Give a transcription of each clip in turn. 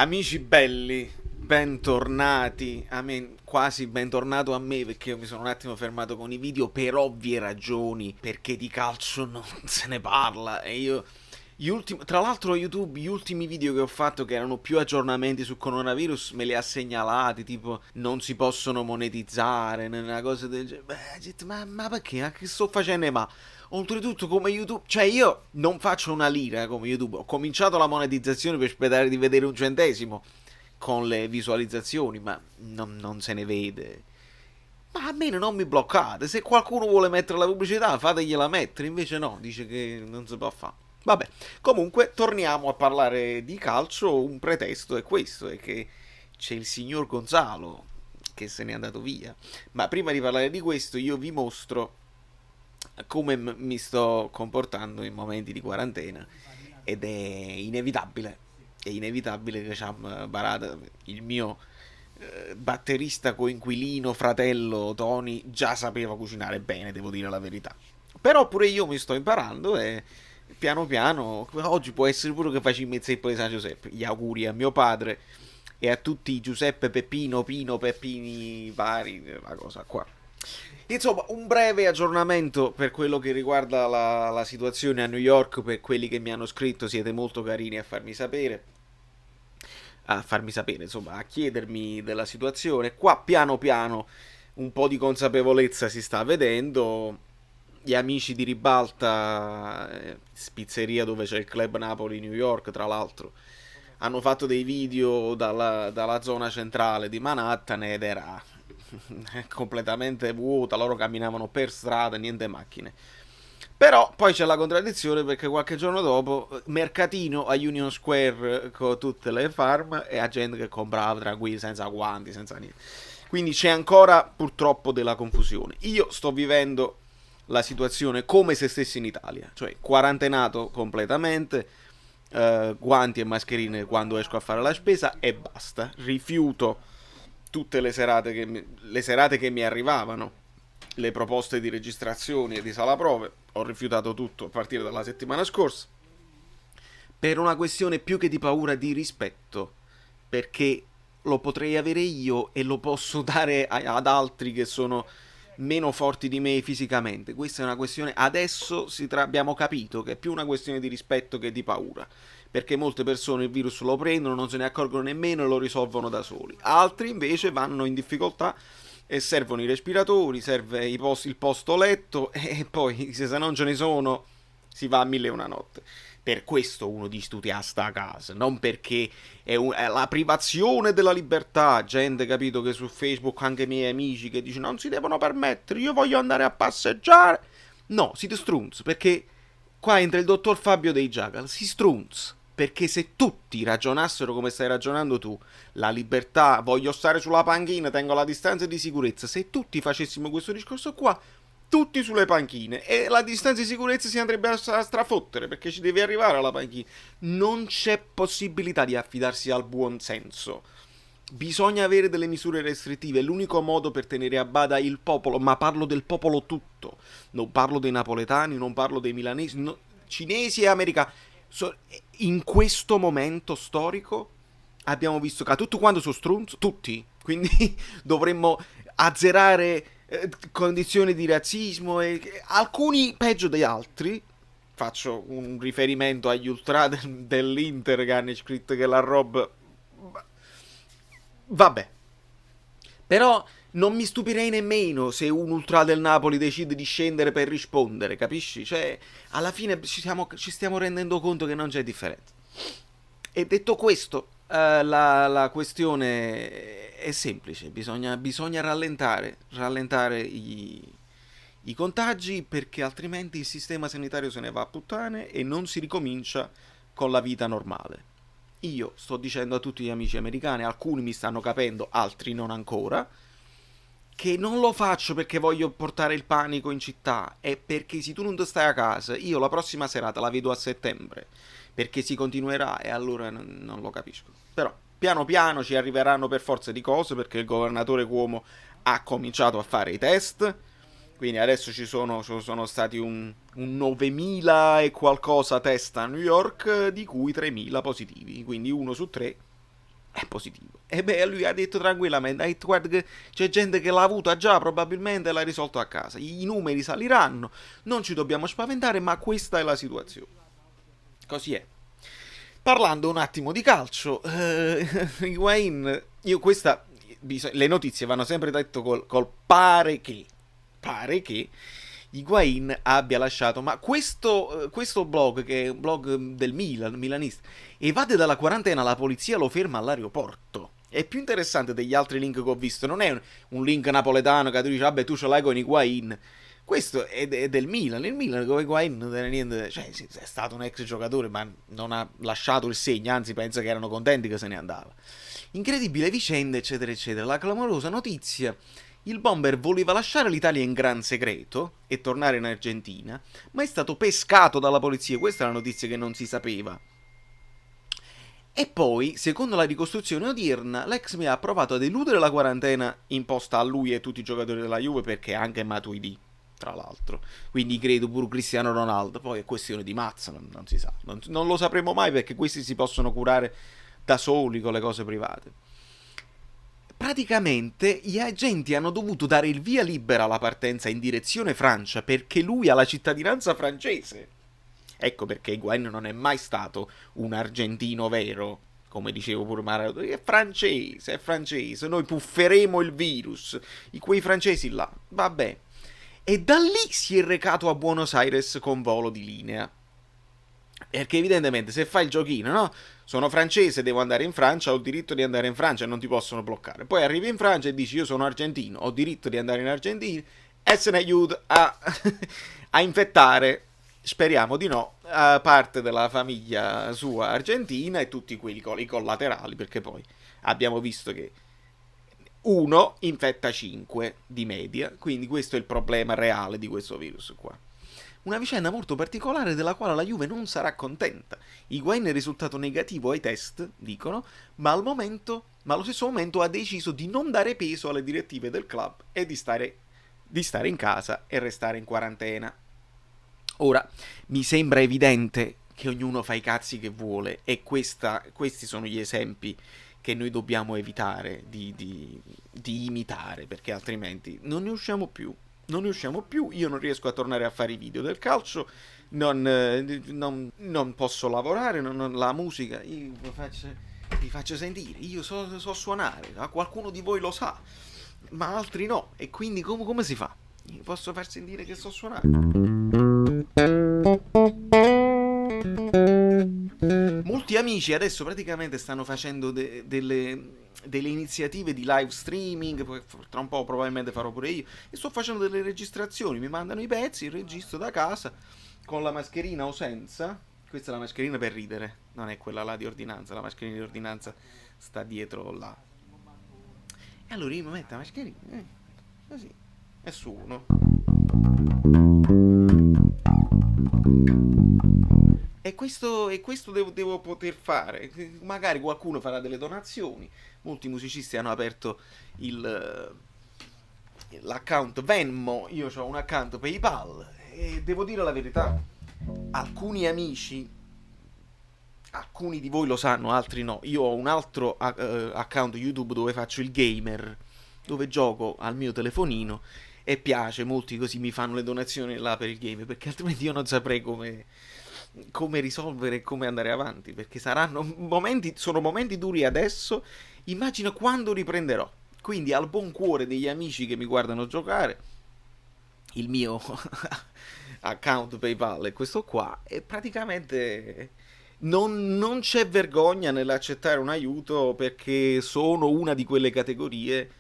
Amici belli, bentornati, quasi bentornato a me perché io mi sono un attimo fermato con i video per ovvie ragioni, perché di calcio non se ne parla e io... Tra l'altro YouTube, gli ultimi video che ho fatto che erano più aggiornamenti sul coronavirus me li ha segnalati, tipo non si possono monetizzare, una cosa del genere. Beh, ho detto, ma perché? Ma che sto facendo? Ma oltretutto come YouTube, cioè io non faccio una lira come YouTube, ho cominciato la monetizzazione per sperare di vedere un centesimo con le visualizzazioni, ma non se ne vede. Ma almeno non mi bloccate, se qualcuno vuole mettere la pubblicità fategliela mettere, invece no, dice che non si può fare. Vabbè, comunque torniamo a parlare di calcio, un pretesto è questo, è che c'è il signor Gonzalo che se n'è andato via. Ma prima di parlare di questo io vi mostro come mi sto comportando in momenti di quarantena ed è inevitabile che Cham Barada, il mio batterista coinquilino, fratello Tony, già sapeva cucinare bene, devo dire la verità. Però pure io mi sto imparando e piano piano, oggi può essere pure che faccio il mezzeppo di San Giuseppe. Gli auguri a mio padre e a tutti i Giuseppe, Peppino, Pino, Peppini vari, la cosa qua. Insomma, un breve aggiornamento per quello che riguarda la situazione a New York, per quelli che mi hanno scritto, siete molto carini a farmi sapere, insomma, a chiedermi della situazione. Qua piano piano un po' di consapevolezza si sta vedendo. Gli amici di Ribalta, spizzeria dove c'è il Club Napoli New York, tra l'altro, hanno fatto dei video dalla zona centrale di Manhattan ed era completamente vuota, loro camminavano per strada, niente macchine. Però poi c'è la contraddizione perché qualche giorno dopo, mercatino a Union Square con tutte le farm e a gente che comprava tranquilli, senza guanti, senza niente. Quindi c'è ancora purtroppo della confusione. Io sto vivendo la situazione come se stessi in Italia, cioè quarantenato completamente, guanti e mascherine quando esco a fare la spesa e basta. Rifiuto tutte le serate che mi arrivavano, le proposte di registrazioni e di sala prove. Ho rifiutato tutto a partire dalla settimana scorsa per una questione più che di paura, di rispetto, perché lo potrei avere io e lo posso dare ad altri che sono meno forti di me fisicamente. Questa è una questione, adesso abbiamo capito che è più una questione di rispetto che di paura, perché molte persone il virus lo prendono, non se ne accorgono nemmeno e lo risolvono da soli. Altri invece vanno in difficoltà e servono i respiratori, serve il posto letto e poi se non ce ne sono si va a mille e una notte. Per questo uno di studiare sta a casa, non perché è la privazione della libertà. Gente, capito, che su Facebook anche i miei amici che dicono non si devono permettere, io voglio andare a passeggiare. No, siete strunz, perché qua entra il dottor Fabio dei Jagal, si strunz. Perché se tutti ragionassero come stai ragionando tu, la libertà, voglio stare sulla panchina, tengo la distanza di sicurezza, se tutti facessimo questo discorso qua, tutti sulle panchine e la distanza di sicurezza si andrebbe a strafottere perché ci devi arrivare alla panchina. Non c'è possibilità di affidarsi al buon senso. Bisogna avere delle misure restrittive, è l'unico modo per tenere a bada il popolo, ma parlo del popolo tutto. Non parlo dei napoletani, non parlo dei milanesi, cinesi e americani. In questo momento storico abbiamo visto che tutto quanto sono strunz, tutti, quindi dovremmo azzerare condizioni di razzismo e alcuni peggio degli altri. Faccio un riferimento agli ultra dell'Inter che hanno scritto che la roba... Vabbè, però non mi stupirei nemmeno se un ultra del Napoli decide di scendere per rispondere, capisci? Cioè, alla fine ci stiamo rendendo conto che non c'è differenza. E detto questo, la questione è semplice, bisogna rallentare i contagi perché altrimenti il sistema sanitario se ne va a puttane e non si ricomincia con la vita normale. Io sto dicendo a tutti gli amici americani, alcuni mi stanno capendo, altri non ancora, che non lo faccio perché voglio portare il panico in città, è perché se tu non stai a casa, io la prossima serata la vedo a settembre, perché si continuerà e allora non lo capisco. Però piano piano ci arriveranno per forza di cose perché il governatore Cuomo ha cominciato a fare i test, quindi adesso sono stati un 9.000 e qualcosa test a New York, di cui 3.000 positivi, quindi uno su tre è positivo. E beh, lui ha detto tranquillamente, ha detto, guarda che c'è gente che l'ha avuta già, probabilmente l'ha risolto a casa. I numeri saliranno, non ci dobbiamo spaventare, ma questa è la situazione. Così è. Parlando un attimo di calcio, Higuain, io questa, le notizie vanno sempre detto col pare che Higuain abbia lasciato, ma questo blog, che è un blog del Milan, milanista, evade dalla quarantena, la polizia lo ferma all'aeroporto. È più interessante degli altri link che ho visto, non è un link napoletano che tu dici, vabbè, tu ce l'hai con Higuain. Questo è del Milan. Il Milan come Higuain non era niente. Cioè, sì, è stato un ex giocatore, ma non ha lasciato il segno. Anzi, penso che erano contenti che se ne andava. Incredibile vicenda, eccetera, eccetera. La clamorosa notizia. Il bomber voleva lasciare l'Italia in gran segreto e tornare in Argentina, ma è stato pescato dalla polizia. Questa è la notizia che non si sapeva. E poi, secondo la ricostruzione odierna, l'ex mi ha provato ad eludere la quarantena imposta a lui e a tutti i giocatori della Juve perché anche Matuidi, tra l'altro. Quindi credo pure Cristiano Ronaldo. Poi è questione di mazza, non si sa. Non lo sapremo mai perché questi si possono curare da soli con le cose private. Praticamente gli agenti hanno dovuto dare il via libera alla partenza in direzione Francia perché lui ha la cittadinanza francese. Ecco perché Higuain non è mai stato un argentino vero, come dicevo pure Maradona, è francese, noi pufferemo il virus, quei francesi là, vabbè. E da lì si è recato a Buenos Aires con volo di linea. Perché evidentemente se fai il giochino, no? Sono francese, devo andare in Francia, ho il diritto di andare in Francia e non ti possono bloccare. Poi arrivi in Francia e dici io sono argentino, ho diritto di andare in Argentina e se ne aiuta a infettare, speriamo di no, parte della famiglia sua argentina e tutti quelli i collaterali, perché poi abbiamo visto che uno infetta 5 di media, quindi questo è il problema reale di questo virus qua. Una vicenda molto particolare della quale la Juve non sarà contenta. Higuain è risultato negativo ai test, dicono, ma allo stesso momento ha deciso di non dare peso alle direttive del club e di stare in casa e restare in quarantena. Ora, mi sembra evidente che ognuno fa i cazzi che vuole e questi sono gli esempi che noi dobbiamo evitare di imitare perché altrimenti non ne usciamo più. Non ne usciamo più, io non riesco a tornare a fare i video del calcio, non posso lavorare, la musica, io vi faccio sentire, io so suonare, qualcuno di voi lo sa, ma altri no, e quindi come si fa? Io posso far sentire che so suonare. Molti amici adesso praticamente stanno facendo delle iniziative di live streaming, poi tra un po' probabilmente farò pure io, e sto facendo delle registrazioni, mi mandano i pezzi, registro da casa, con la mascherina o senza. Questa è la mascherina per ridere, non è quella là di ordinanza, la mascherina di ordinanza sta dietro là. E allora io mi metto la mascherina, così, e suono. E questo devo poter fare. Magari qualcuno farà delle donazioni. Molti musicisti hanno aperto l'account Venmo. Io ho un account PayPal. E devo dire la verità. Alcuni amici, alcuni di voi lo sanno, altri no. Io ho un altro account YouTube dove faccio il gamer. Dove gioco al mio telefonino. E piace, molti così mi fanno le donazioni là per il game. Perché altrimenti io non saprei come risolvere e come andare avanti, perché sono momenti duri adesso, immagino quando riprenderò. Quindi al buon cuore degli amici che mi guardano giocare, il mio account PayPal è questo qua e praticamente non c'è vergogna nell'accettare un aiuto perché sono una di quelle categorie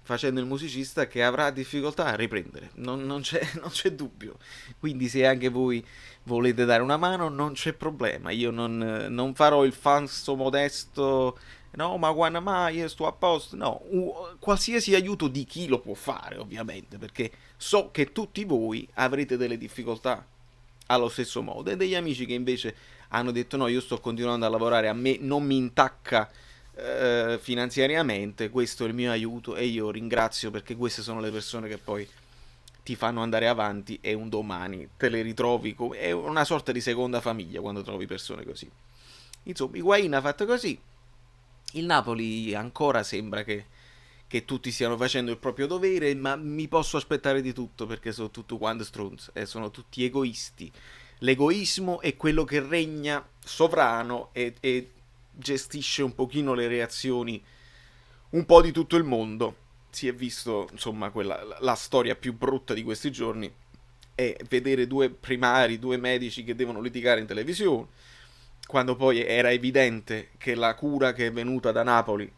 facendo il musicista che avrà difficoltà a riprendere, non c'è dubbio. Quindi se anche voi volete dare una mano non c'è problema, io non farò il falso modesto, no ma guarda mai io sto a posto, no, qualsiasi aiuto di chi lo può fare ovviamente, perché so che tutti voi avrete delle difficoltà allo stesso modo e degli amici che invece hanno detto no io sto continuando a lavorare, a me non mi intacca finanziariamente, questo è il mio aiuto e io ringrazio perché queste sono le persone che poi ti fanno andare avanti e un domani te le ritrovi come è una sorta di seconda famiglia quando trovi persone così. Insomma, Higuain ha fatto così Il Napoli ancora sembra che tutti stiano facendo il proprio dovere, ma mi posso aspettare di tutto perché sono tutto quanto stronzi e sono tutti egoisti. L'egoismo è quello che regna sovrano e gestisce un pochino le reazioni un po' di tutto il mondo. Si è visto, insomma, la storia più brutta di questi giorni è vedere due primari, due medici che devono litigare in televisione, quando poi era evidente che la cura che è venuta da Napoli,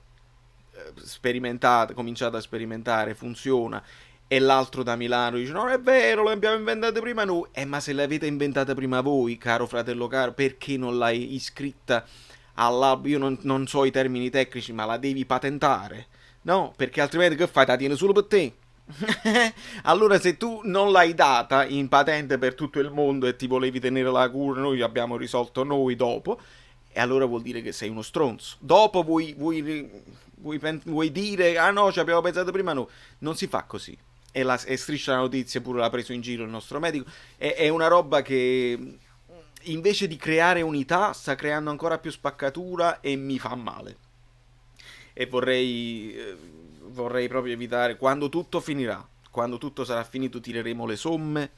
sperimentata, cominciata a sperimentare, funziona, e l'altro da Milano dice non è vero, l'abbiamo inventata prima noi. Ma se l'avete inventata prima voi, caro fratello caro, perché non l'hai iscritta all'albo? Io non so i termini tecnici, ma la devi patentare, no? Perché altrimenti che fai? La tieni solo per te. Allora, se tu non l'hai data in patente per tutto il mondo e ti volevi tenere la cura, noi abbiamo risolto noi dopo, e allora vuol dire che sei uno stronzo. Dopo vuoi dire, ah no, ci abbiamo pensato prima, no. Non si fa così. E Striscia la notizia pure l'ha preso in giro il nostro medico. È una roba che invece di creare unità sta creando ancora più spaccatura e mi fa male. E vorrei proprio evitare, quando tutto finirà, quando tutto sarà finito, tireremo le somme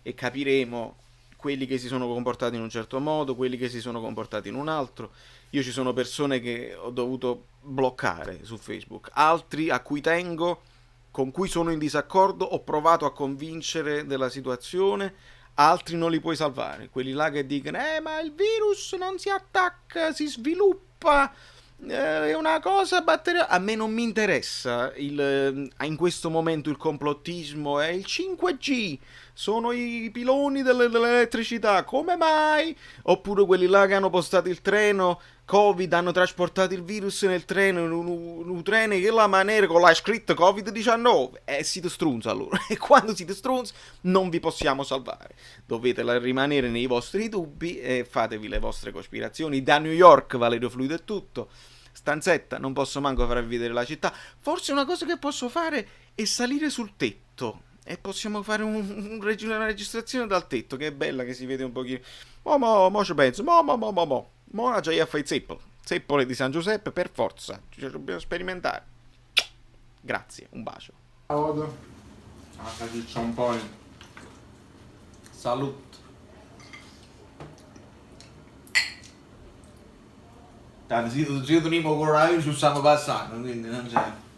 e capiremo quelli che si sono comportati in un certo modo, quelli che si sono comportati in un altro. Io ci sono persone che ho dovuto bloccare su Facebook, altri a cui tengo, con cui sono in disaccordo, ho provato a convincere della situazione, altri non li puoi salvare. Quelli là che dicono, ma il virus non si attacca, si sviluppa, è una cosa batteria. A me non mi interessa in questo momento il complottismo, è il 5G, sono i piloni dell'elettricità, come mai? Oppure quelli là che hanno postato il treno Covid, hanno trasportato il virus nel treno, in un treno che la maniera con la scritta Covid-19. Siete strunzi allora. E quando siete strunzi non vi possiamo salvare. Dovete rimanere nei vostri dubbi e fatevi le vostre cospirazioni. Da New York, Valerio Fluido è tutto. Stanzetta, non posso manco farvi vedere la città. Forse una cosa che posso fare è salire sul tetto. E possiamo fare una registrazione dal tetto, che è bella, che si vede un pochino. Mo ci penso. Mo già fai zeppole. Zeppole di San Giuseppe, per forza. Ci dobbiamo sperimentare. Grazie, un bacio. Ciao, c'è un po'. Salut. Tanto se io teniamo con l'orario ci stiamo passando, quindi non c'è.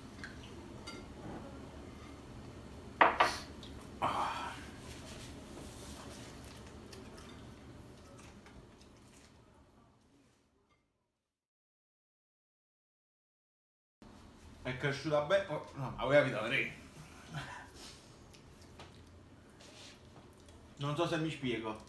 È cresciuta bene. Oh, no, ma voi avete da vedere. Non so se mi spiego.